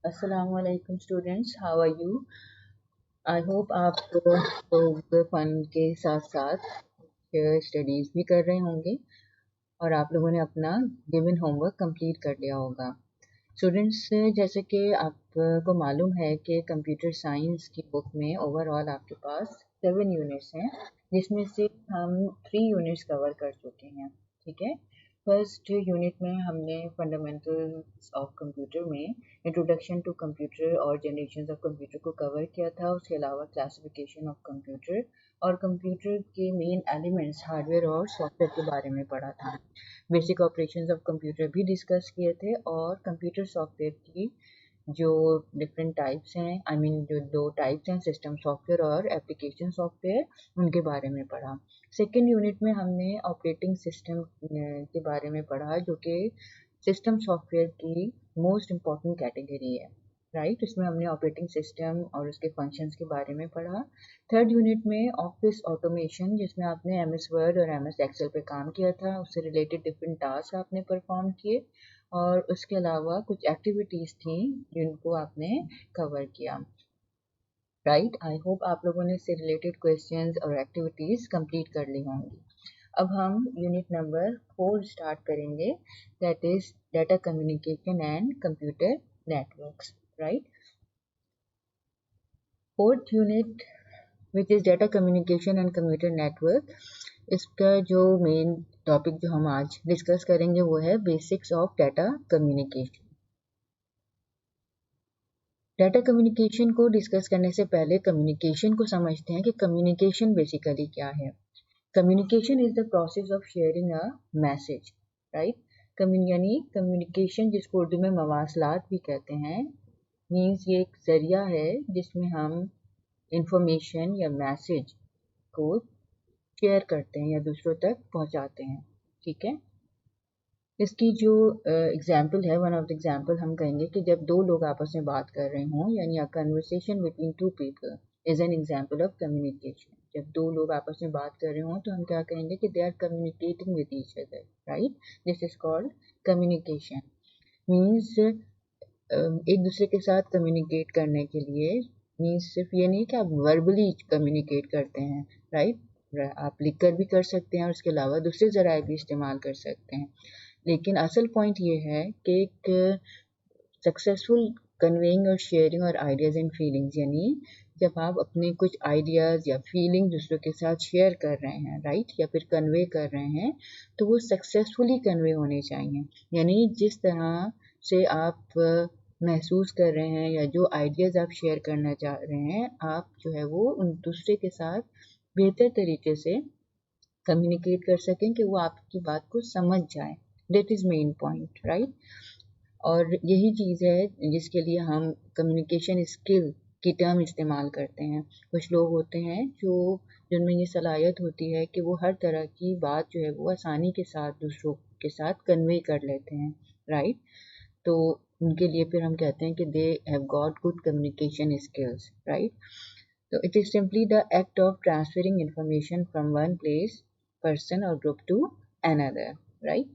अस्सलाम वालेकुम students, how are you? I hope आप लोग फन के साथ साथ स्टडीज भी कर रहे होंगे और आप लोगों ने अपना गिवन होमवर्क कंप्लीट कर लिया होगा। स्टूडेंट्स, जैसे कि आपको मालूम है कि कंप्यूटर साइंस की बुक में ओवरऑल आपके पास 7 यूनिट्स हैं, जिसमें से हम 3 यूनिट्स कवर कर चुके हैं। ठीक है। फर्स्ट यूनिट में हमने फंडामेंटल्स ऑफ कंप्यूटर में इंट्रोडक्शन टू कंप्यूटर और जनरेशन ऑफ कंप्यूटर को कवर किया था। उसके अलावा क्लासिफिकेशन ऑफ कंप्यूटर और कंप्यूटर के मेन एलिमेंट्स हार्डवेयर और सॉफ्टवेयर के बारे में पढ़ा था। बेसिक ऑपरेशंस ऑफ कंप्यूटर भी डिस्कस किए थे और कंप्यूटर सॉफ्टवेयर की जो डिफरेंट टाइप्स हैं, जो 2 टाइप्स हैं, सिस्टम सॉफ्टवेयर और एप्लीकेशन सॉफ्टवेयर, उनके बारे में पढ़ा। सेकेंड यूनिट में हमने ऑपरेटिंग सिस्टम के बारे में पढ़ा, जो कि सिस्टम सॉफ्टवेयर की मोस्ट इम्पॉर्टेंट कैटेगरी है। राइट, इसमें हमने ऑपरेटिंग सिस्टम और उसके फंक्शंस के बारे में पढ़ा। थर्ड यूनिट में ऑफिस ऑटोमेशन, जिसमें आपने एमएस वर्ड और एमएस एक्सेल पे काम किया था, उससे रिलेटेड डिफरेंट टास्क आपने परफॉर्म किए और उसके अलावा कुछ एक्टिविटीज थी जिनको आपने कवर किया। राइट, आई होप आप लोगों ने इससे रिलेटेड क्वेश्चंस और एक्टिविटीज कंप्लीट कर ली होंगी। अब हम यूनिट नंबर 4 स्टार्ट करेंगे, that is data communication and computer networks. Right, fourth unit which is data communication and computer network. इसका जो मेन टॉपिक जो हम आज डिस्कस करेंगे वो है basics of data communication. Data communication को डिस्कस करने से पहले कम्युनिकेशन को समझते हैं कि कम्युनिकेशन बेसिकली क्या है। Communication is the process of sharing a message. Right, यानी कम्युनिकेशन, जिसको उर्दू में मवासलात भी कहते हैं, मीन्स ये एक जरिया है जिसमें हम इंफॉर्मेशन या मैसेज को शेयर करते हैं या दूसरों तक पहुंचाते हैं। ठीक है। इसकी जो एग्जाम्पल है, वन ऑफ द एग्जाम्पल हम कहेंगे कि जब दो लोग आपस में बात कर रहे हों, यानी a conversation between two people is an example of communication. जब दो लोग आपस में बात कर रहे हों तो हम क्या कहेंगे कि they are communicating with each other. Right, this is called communication. Means एक दूसरे के साथ कम्युनिकेट करने के लिए मीन्स सिर्फ ये नहीं कि आप वर्बली कम्युनिकेट करते हैं। राइट, आप लिखकर भी कर सकते हैं और उसके अलावा दूसरे जराए भी इस्तेमाल कर सकते हैं। लेकिन असल पॉइंट ये है कि एक सक्सेसफुल कन्वेइंग और शेयरिंग और आइडियाज एंड फीलिंग्स, यानी जब आप अपने कुछ आइडियाज या फीलिंग दूसरों के साथ शेयर कर रहे हैं, राइट, या फिर कन्वे कर रहे हैं, तो वो सक्सेसफुली कन्वे होने चाहिए। यानी जिस तरह से आप महसूस कर रहे हैं या जो आइडियाज आप शेयर करना चाह रहे हैं, आप जो है वो उन दूसरे के साथ बेहतर तरीके से कम्युनिकेट कर सकें कि वो आपकी बात को समझ जाए। That is main point. Right, और यही चीज़ है जिसके लिए हम कम्युनिकेशन स्किल की टर्म इस्तेमाल करते हैं। कुछ लोग होते हैं जिनमें ये सलाहियत होती है कि वो हर तरह की बात जो है वो आसानी के साथ दूसरों के साथ कन्वे कर लेते हैं। राइट, तो उनके लिए फिर हम कहते हैं कि they have got good communication skills. Right, so it is simply the act of transferring information from one place, person or group to another. Right?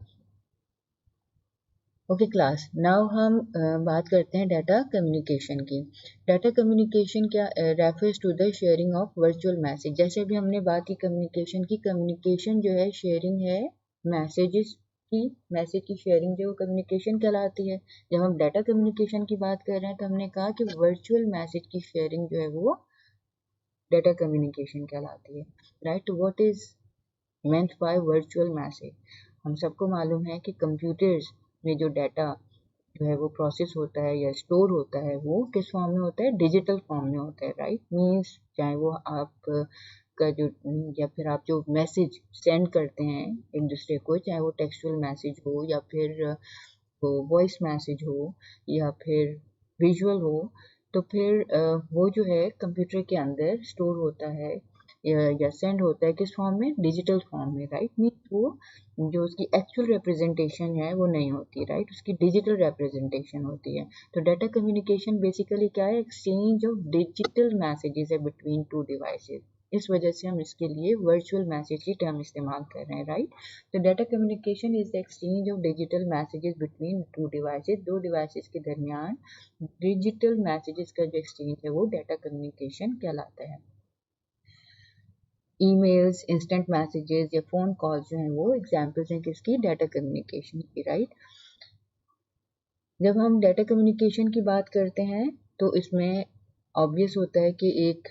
Okay class, now हम बात करते हैं डाटा कम्युनिकेशन की। डाटा कम्युनिकेशन क्या refers to the sharing of virtual message. जैसे अभी हमने बात की कम्युनिकेशन की, कम्युनिकेशन जो है शेयरिंग है मैसेजेस की, मैसेज की शेयरिंग जो कम्युनिकेशन कहलाती है। जब हम डाटा कम्युनिकेशन की बात कर रहे हैं तो हमने कहा कि वर्चुअल मैसेज की शेयरिंग जो है वो डाटा कम्युनिकेशन कहलाती है। Right, what is meant by virtual message? हम सबको मालूम है कि कंप्यूटर्स में जो डाटा जो है वो प्रोसेस होता है या स्टोर होता है, वो किस फॉर्म में होता है? डिजिटल फॉर्म में होता है। राइट, मीन्स चाहे वो आप का जो या फिर आप जो मैसेज सेंड करते हैं एक दूसरे को, चाहे वो टेक्सचुअल मैसेज हो या फिर वो वॉइस मैसेज हो या फिर विजुअल हो, तो फिर वो जो है कंप्यूटर के अंदर स्टोर होता है या सेंड होता है किस फॉर्म में? डिजिटल फॉर्म में। राइट, मीन वो जो उसकी एक्चुअल रिप्रेजेंटेशन है वो नहीं होती। राइट, उसकी डिजिटल रिप्रेजेंटेशन होती है। तो डाटा कम्युनिकेशन बेसिकली क्या है? एक्सचेंज ऑफ डिजिटल मैसेजेस है बिटवीन टू डिवाइसेस, इस वजह से हम इसके लिए वर्चुअल मैसेज की टर्म इस्तेमाल कर रहे हैं, राइट। तो data communication is the exchange of digital messages between two devices, दो डिवाइसेस के दरमियान डिजिटल मैसेजेस का जो एक्सचेंज है वो डाटा कम्युनिकेशन कहलाता है। ईमेल्स, इंस्टेंट मैसेजेस या फोन कॉल्स जो हैं वो एग्जाम्पल्स हैं किसकी, डाटा कम्युनिकेशन की, राइट। जब हम डाटा कम्युनिकेशन की बात करते हैं तो इसमें ऑब्वियस होता है कि एक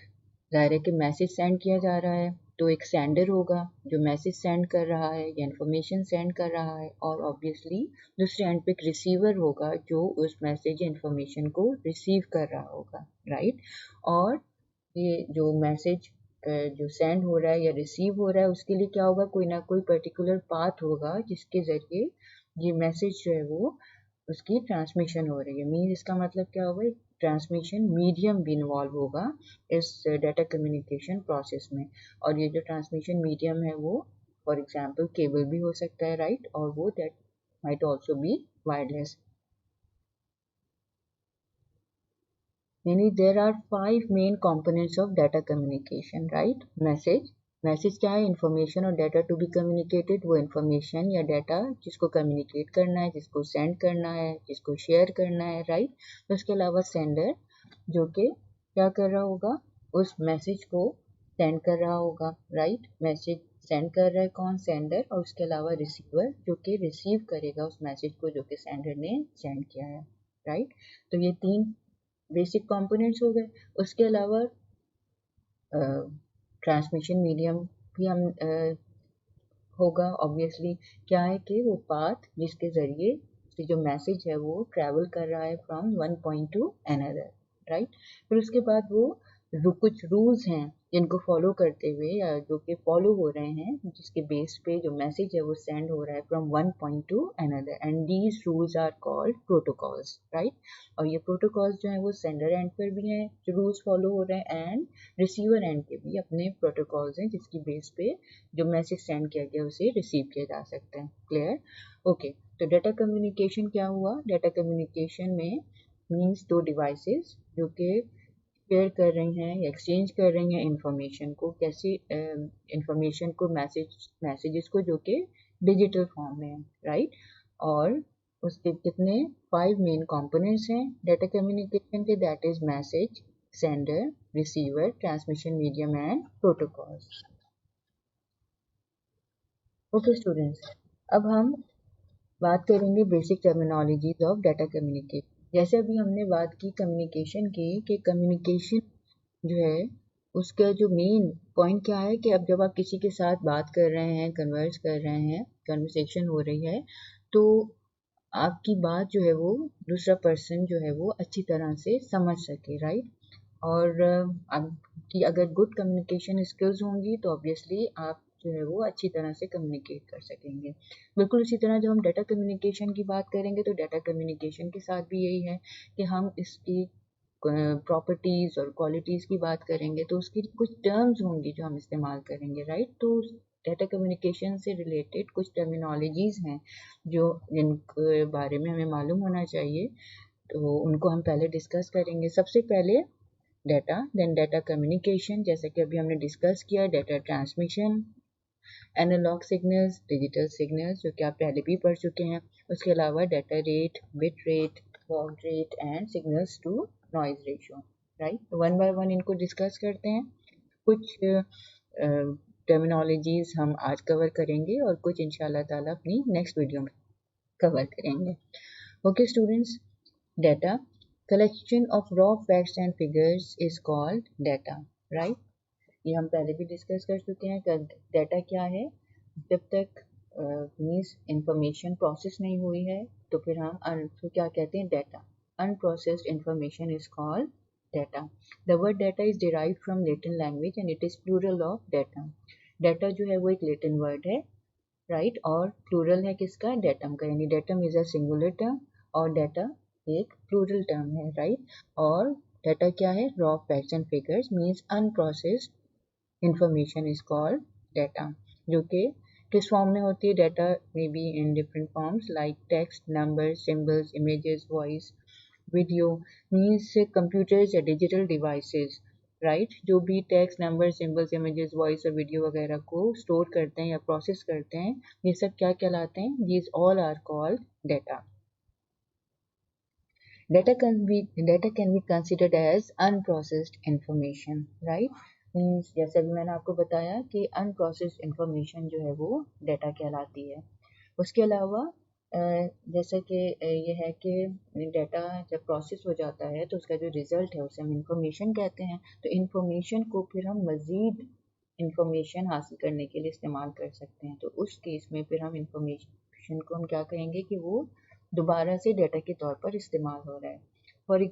ज़ाहिर है कि मैसेज सेंड किया जा रहा है, तो एक सेंडर होगा जो मैसेज सेंड कर रहा है या इन्फॉर्मेशन सेंड कर रहा है, और ऑब्वियसली दूसरे एंड पे एक रिसीवर होगा जो उस मैसेज या इन्फॉर्मेशन को रिसीव कर रहा होगा, राइट। और ये जो मैसेज जो सेंड हो रहा है या रिसीव हो रहा है उसके लिए क्या होगा, कोई ना कोई पर्टिकुलर पाथ होगा जिसके ज़रिए ये मैसेज जो है वो उसकी ट्रांसमिशन हो रही है। मीन इसका मतलब क्या होगा, एक ट्रांसमिशन मीडियम भी इन्वॉल्व होगा इस डाटा कम्युनिकेशन प्रोसेस में, और ये जो ट्रांसमिशन मीडियम है वो फॉर एग्जांपल केबल भी हो सकता है, राइट, और वो that might also be wireless. यानी there are 5 main components of data communication, right. Message क्या है, इन्फॉर्मेशन और डाटा टू बी कम्युनिकेटेड, वो इन्फॉर्मेशन या डाटा जिसको कम्युनिकेट करना है, जिसको सेंड करना है, जिसको शेयर करना है, राइट। उसके अलावा सेंडर जो कि क्या कर रहा होगा, उस मैसेज को सेंड कर रहा होगा, राइट। मैसेज सेंड कर रहा है कौन, सेंडर, और उसके अलावा रिसीवर जो कि रिसीव करेगा उस मैसेज को जो कि सेंडर ने सेंड किया है, राइट। तो ये 3 बेसिक कंपोनेंट्स हो गए। उसके अलावा ट्रांसमिशन मीडियम भी हम होगा ऑब्वियसली, क्या है कि वो पाथ जिसके ज़रिए से जो मैसेज है वो ट्रैवल कर रहा है from one point to another, right. फिर उसके बाद वो कुछ रूल्स हैं जिनको फॉलो करते हुए या जो कि फॉलो हो रहे हैं जिसके बेस पे जो मैसेज है वो सेंड हो रहा है from one point to another, and these rules are called protocols, right. और ये प्रोटोकॉल्स जो हैं वो सेंडर एंड पर भी हैं जो रूल्स फॉलो हो रहे हैं, एंड रिसीवर एंड के भी अपने प्रोटोकॉल्स हैं जिसकी बेस पे जो मैसेज सेंड किया गया उसे रिसीव किया जा सकता है, क्लियर, ओके। तो डाटा कम्युनिकेशन क्या हुआ, डाटा कम्युनिकेशन में मीन्स दो डिवाइसेस जो कि शेयर कर रही हैं या एक्सचेंज कर रही हैं इंफॉर्मेशन को, कैसी इंफॉर्मेशन को, मैसेजेस को जो कि डिजिटल फॉर्म में है, राइट। और उसके कितने 5 मेन कंपोनेंट्स हैं डाटा कम्युनिकेशन के, that is message, sender, receiver, transmission medium and protocols. Okay students, अब हम बात करेंगे basic terminologies of data communication. जैसे अभी हमने बात की कम्युनिकेशन की कि कम्युनिकेशन जो है उसका जो मेन पॉइंट क्या है कि अब जब आप किसी के साथ बात कर रहे हैं, कन्वर्स कर रहे हैं, कन्वर्सेशन हो रही है, तो आपकी बात जो है वो दूसरा पर्सन जो है वो अच्छी तरह से समझ सके, राइट। और आपकी अगर गुड कम्युनिकेशन स्किल्स होंगी तो ऑब्वियसली आप जो है वो अच्छी तरह से कम्युनिकेट कर सकेंगे। बिल्कुल उसी तरह जब हम डाटा कम्युनिकेशन की बात करेंगे तो डाटा कम्युनिकेशन के साथ भी यही है कि हम इसकी प्रॉपर्टीज़ और क्वालिटीज़ की बात करेंगे तो उसकी कुछ टर्म्स होंगी जो हम इस्तेमाल करेंगे, राइट। तो डाटा कम्युनिकेशन से रिलेटेड कुछ टर्मिनोलॉजीज़ हैं जो जिनके बारे में हमें मालूम होना चाहिए, तो उनको हम पहले डिस्कस करेंगे। सबसे पहले डाटा, देन डाटा कम्युनिकेशन, जैसे कि अभी हमने डिस्कस किया, data transmission, analog signals, digital signals जो कि आप पहले भी पढ़ चुके हैं। उसके अलावा data rate, bit rate, baud rate and signals to noise ratio, right. One by one इनको डिस्कस करते हैं। कुछ टर्मिनोलॉजीज हम आज कवर करेंगे और कुछ इंशाल्लाह ताला अपनी नेक्स्ट वीडियो में कवर करेंगे। Okay students, data collection of raw facts and figures is called data, right। ये हम पहले भी डिस्कस कर चुके हैं। डाटा क्या है, जब तक मीन्स इंफॉर्मेशन प्रोसेस नहीं हुई है तो फिर हम तो क्या कहते हैं, data. Unprocessed information is called data. The word data is derived from Latin language and it is plural of data. Data जो है वो एक लैटिन वर्ड है, राइट, और प्लूरल है किसका, डेटम का, यानी datum is a singular term और डाटा एक प्लूरल टर्म है, राइट। और डाटा क्या है, raw facts and figures means unprocessed information is called data, जो कि किस फॉर्म में होती है, data may be in different forms like text, numbers, symbols, images, voice, video, means computers या डिजिटल डिवाइसेस राइट, जो भी text, number, symbols, images, voice और वीडियो वगैरह को स्टोर करते हैं या प्रोसेस करते हैं, ये सब क्या कहलाते हैं? These all are called data. Data can be considered as unprocessed information, right? Means जैसे अभी मैंने आपको बताया कि unprocessed information जो है वो डेटा कहलाती है. उसके अलावा जैसे कि ये है कि डेटा जब प्रोसेस हो जाता है तो उसका जो रिजल्ट है उसे हम इंफॉर्मेशन कहते हैं. तो इंफॉर्मेशन को फिर हम मज़ीद इंफॉर्मेशन हासिल करने के लिए इस्तेमाल कर सकते हैं. तो उस केस में फिर हम इंफॉर्मेशन को हम क्या कहेंगे कि वो दोबारा से डेटा के तौर पर इस्तेमाल हो रहा है. फॉर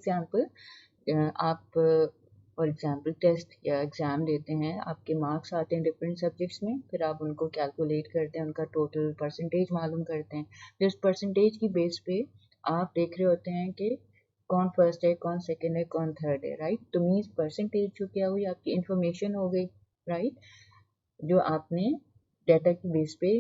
एग्ज़ाम्पल टेस्ट या एग्ज़ाम देते हैं, आपके मार्क्स आते हैं डिफरेंट सब्जेक्ट्स में, फिर आप उनको कैलकुलेट करते हैं, उनका टोटल परसेंटेज मालूम करते हैं. तो इस परसेंटेज की बेस पे आप देख रहे होते हैं कि कौन फर्स्ट है, कौन सेकंड है, कौन थर्ड है, राइट. तो मीन्स परसेंटेज जो क्या हुई, आपकी इंफॉर्मेशन हो गई, राइट, जो आपने डेटा की बेस पे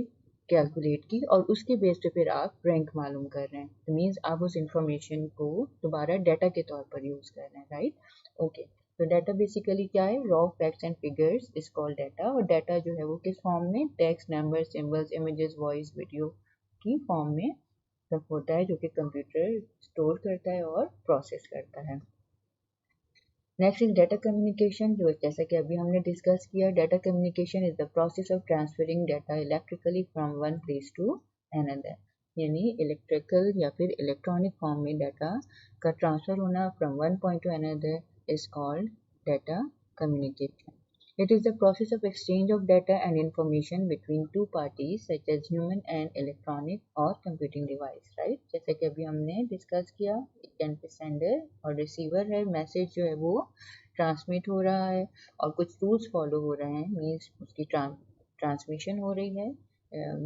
कैलकुलेट की और उसके बेस पे फिर आप रैंक मालूम कर रहे हैं. तो मीन्स आप उस इंफॉर्मेशन को दोबारा डेटा के तौर पर यूज़ कर रहे हैं, राइट. ओके, तो डेटा बेसिकली क्या है? Raw facts and figures is called data. और डेटा जो है वो किस फॉर्म में? Text, number, symbols, images, voice, video की फॉर्म में सब होता है, जो कि कंप्यूटर स्टोर करता है और प्रोसेस करता है. नेक्स्ट इज डेटा कम्युनिकेशन, जो जैसा कि अभी हमने डिस्कस किया. Data communication is the process of transferring data electrically from one place to another. यानी इलेक्ट्रिकल या फिर इलेक्ट्रॉनिक फॉर्म में डाटा का ट्रांसफर होना from one point to another is called data communication. It is the process of exchange of data and information between two parties such as human and electronic or computing device, right? जैसे कि अभी हमने discuss किया, it can be sender और receiver है, message जो है वो ट्रांसमिट हो रहा है और कुछ रूल्स फॉलो हो रहे हैं, मीन्स उसकी ट्रांसमिशन हो रही है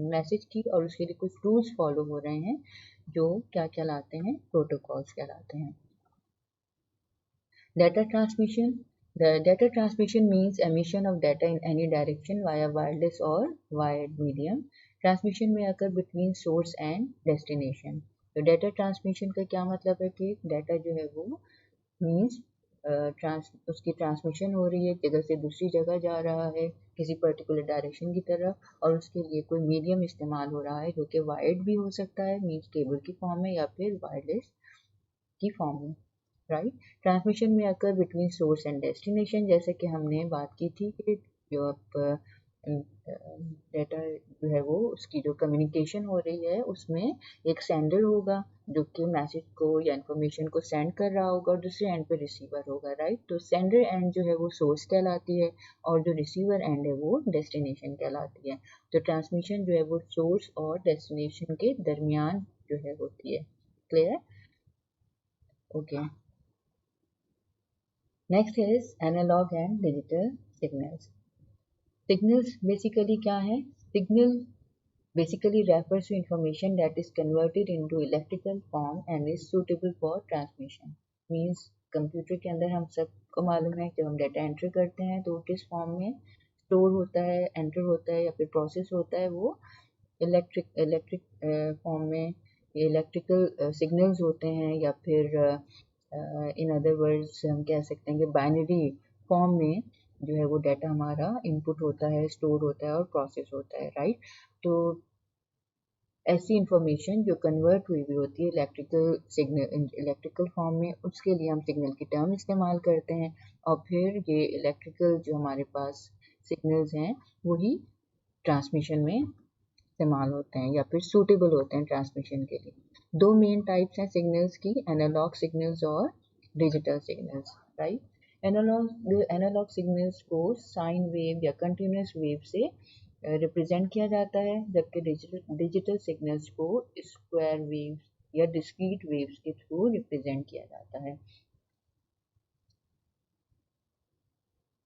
मैसेज की, और उसके लिए कुछ रूल्स फॉलो हो रहे हैं जो क्या कहलाते हैं? प्रोटोकॉल्स कहलाते हैं. Data transmission. The data transmission means emission of data in any direction via wireless or wired medium. Transmission में occur between source and destination. तो data transmission का क्या मतलब है कि data जो है वो means उसकी ट्रांसमिशन हो रही है, एक जगह से दूसरी जगह जा रहा है किसी पर्टिकुलर डायरेक्शन की तरफ, और उसके लिए कोई मीडियम इस्तेमाल हो रहा है जो कि वायर्ड भी हो सकता है, मीन्स केबल की फॉर्म में या फिर वायरलेस की फॉर्म में, राइट. ट्रांसमिशन में occur between source and destination, जैसे कि हमने बात की थी कि जो आप डेटा जो है वो उसकी जो कम्युनिकेशन हो रही है उसमें एक सेंडर होगा जो कि मैसेज को या इंफॉर्मेशन को सेंड कर रहा होगा और दूसरे एंड पे रिसीवर होगा, राइट. तो सेंडर एंड जो है वो सोर्स कहलाती है और जो रिसीवर एंड है वो डेस्टिनेशन कहलाती है. तो ट्रांसमिशन जो है वो सोर्स और डेस्टिनेशन के दरमियान जो है होती है. Clear? Okay. Next is analog and digital signals. Signals basically क्या है? Signal basically refers to information that is converted into electrical form and is suitable for transmission. Means computer के अंदर हम सबको मालूम है जब हम डाटा एंटर करते हैं तो किस फॉर्म में स्टोर होता है, एंटर होता है या फिर प्रोसेस होता है, वो इलेक्ट्रिक फॉर्म में इलेक्ट्रिकल सिग्नल्स होते हैं, या फिर इन अदर वर्ड्स हम कह सकते हैं कि बाइनरी फॉर्म में जो है वो डाटा हमारा इनपुट होता है, स्टोर होता है और प्रोसेस होता है, राइट. तो ऐसी इंफॉर्मेशन जो कन्वर्ट हुई हुई होती है इलेक्ट्रिकल सिग्नल इलेक्ट्रिकल फॉर्म में, उसके लिए हम सिग्नल की टर्म इस्तेमाल करते हैं, और फिर ये इलेक्ट्रिकल जो हमारे पास सिग्नल्स हैं वही ट्रांसमिशन में इस्तेमाल होते हैं या फिर सूटेबल होते हैं ट्रांसमिशन के लिए. दो मेन टाइप्स हैं सिग्नल्स की, एनालॉग सिग्नल्स और digital signals, right. Analog signals को साइन वेव या कंटिन्यूस वेव से रिप्रेजेंट किया जाता है, जबकि डिजिटल सिग्नल्स को स्क्वायर वेव्स या डिस्क्रीट वेव्स के थ्रू रिप्रेजेंट किया जाता है.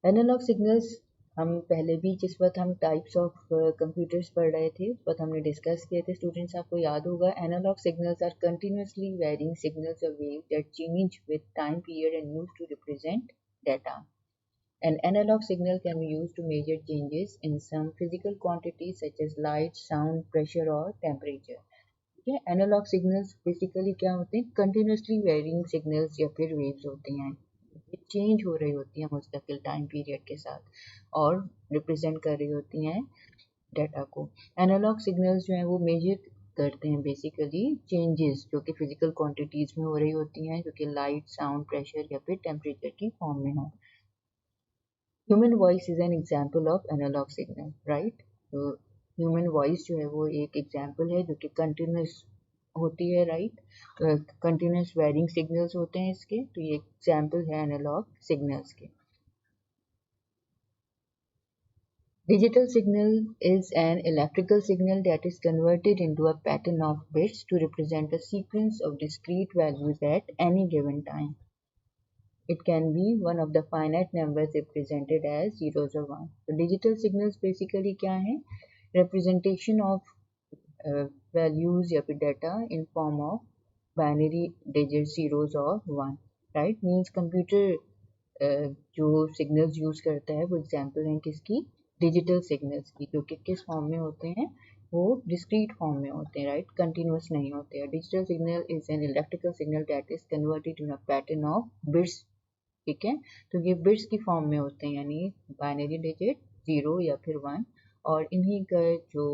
एनालॉग सिग्नल्स हम पहले भी जिस वक्त हम टाइप्स ऑफ कंप्यूटर्स पढ़ रहे थे उस वक्त हमने डिस्कस किए थे स्टूडेंट्स, आपको याद होगा. Analog signals are continuously varying signals of wave that change with time period and used to represent data. An analog signal can be used to measure changes in some physical quantities such as light, sound, pressure और temperature. ठीक है, analogue signals basically क्या होते हैं? Continuously varying signals या फिर waves होते हैं. ये चेंज हो रही होती हैं मुस्तकिल टाइम पीरियड के साथ और रिप्रेजेंट कर रही होती हैं डाटा को। एनालॉग सिग्नल्स जो हैं वो मेजर करते हैं बेसिकली चेंजेस जो कि फिजिकल क्वांटिटीज में हो रही होती हैं, जो कि लाइट, साउंड, प्रेशर या फिर टेम्परेचर की फॉर्म में हो। Human voice is an example of analog signal, right. तो ह्यूमन वॉइस जो है वो एक एग्जाम्पल है जो कि कंटिन्यूस होती है, राइट। कंटिन्यूस वेरिंग सिग्नल्स होते हैं इसके, तो ये एग्जाम्पल है एनालॉग सिग्नल्स के। Digital signal is an electrical signal that is converted into a pattern of bits to represent a sequence of discrete values at any given time. It can be one of the finite numbers represented as zeros or ones. So digital signals basically क्या है? Representation of values या फिर data in form of binary digits, zeros or one, right? Means computer जो signals use करता है वो example हैं किसकी? डिजिटल सिग्नल्स की, जो कि किस फॉर्म में होते हैं? वो डिस्क्रीट फॉर्म में होते हैं, राइट, कंटिन्यूस नहीं होते हैं। Digital signal is an electrical signal that is converted in a pattern of bits, ठीक है। तो ये बिट्स की फॉर्म में होते हैं, यानी बाइनरी डिजिट, जीरो या फिर वन, और इन्हीं का जो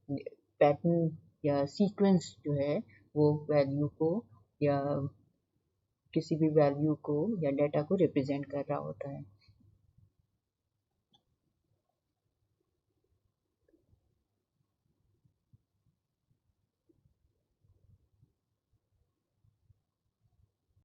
पैटर्न या सीक्वेंस जो है वो वैल्यू को या किसी भी वैल्यू को या डेटा को रिप्रेजेंट कर रहा होता है।